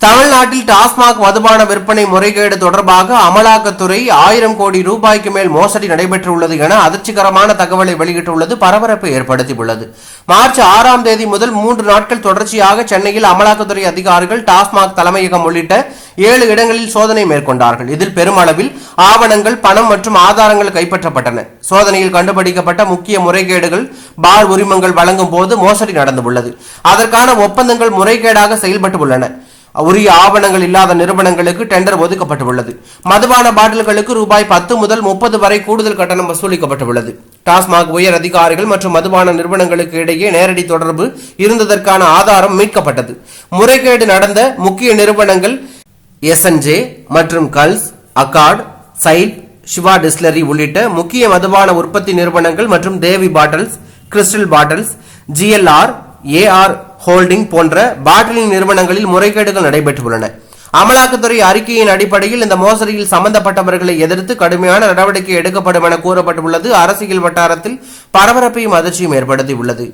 தமிழ்நாட்டில் டாஸ்மாக் மதுபான விற்பனை முறைகேடு தொடர்பாக அமலாக்கத்துறை 1000 கோடி ரூபாய்க்கு மேல் மோசடி நடைபெற்றுள்ளது என அதிர்ச்சிகரமான தகவலை வெளியிட்டுள்ளது பரபரப்பை ஏற்படுத்தியுள்ளது. மார்ச் 6ஆம் தேதி முதல் 3 நாட்கள் தொடர்ச்சியாக சென்னையில் அமலாக்கத்துறை அதிகாரிகள் டாஸ்மாக் தலைமையகம் உள்ளிட்ட 7 இடங்களில் சோதனை மேற்கொண்டார்கள். இதில் பெருமளவில் ஆவணங்கள், பணம் மற்றும் ஆதாரங்கள் கைப்பற்றப்பட்டன. சோதனையில் கண்டுபிடிக்கப்பட்ட முக்கிய முறைகேடுகள் பார் உரிமங்கள் வழங்கும் போது மோசடி நடந்துள்ளது. அதற்கான ஒப்பந்தங்கள் முறைகேடாக செயல்பட்டு உள்ளன. உரிய ஆவணங்கள் இல்லாத நிறுவனங்களுக்கு டெண்டர் ஒதுக்கப்பட்டுள்ளது. மதுபான பாட்டில்களுக்கு ரூபாய் 10 முதல் 30 வரை கூடுதல் கட்டணம் வசூலிக்கப்பட்டுள்ளது. டாஸ்மாக் உயர் அதிகாரிகள் மற்றும் மதுபான நிறுவனங்களுக்கு இடையே நேரடி தொடர்பு இருந்ததற்கான ஆதாரம் மீட்கப்பட்டது. முறைகேடு நடந்த முக்கிய நிறுவனங்கள் எஸ்என்ஜே மற்றும் கல்ஸ், அக்கார்ட், சைல், சிவா டிஸ்லரி உள்ளிட்ட முக்கிய மதுபான உற்பத்தி நிறுவனங்கள் மற்றும் Devi bottles, crystal bottles, GLR, AR holding போன்ற பாட்டிலிங் நிறுவனங்களில் முறைகேடுகள் நடைபெற்றுள்ளன. அமலாக்கத்துறை அறிக்கையின் அடிப்படையில் இந்த மோசடியில் சம்பந்தப்பட்டவர்களை எதிர்த்து கடுமையான நடவடிக்கை எடுக்கப்படும் என கூறப்பட்டுள்ளது. அரசியல் வட்டாரத்தில் பரபரப்பையும் அதிர்ச்சியும் ஏற்படுத்தியுள்ளது.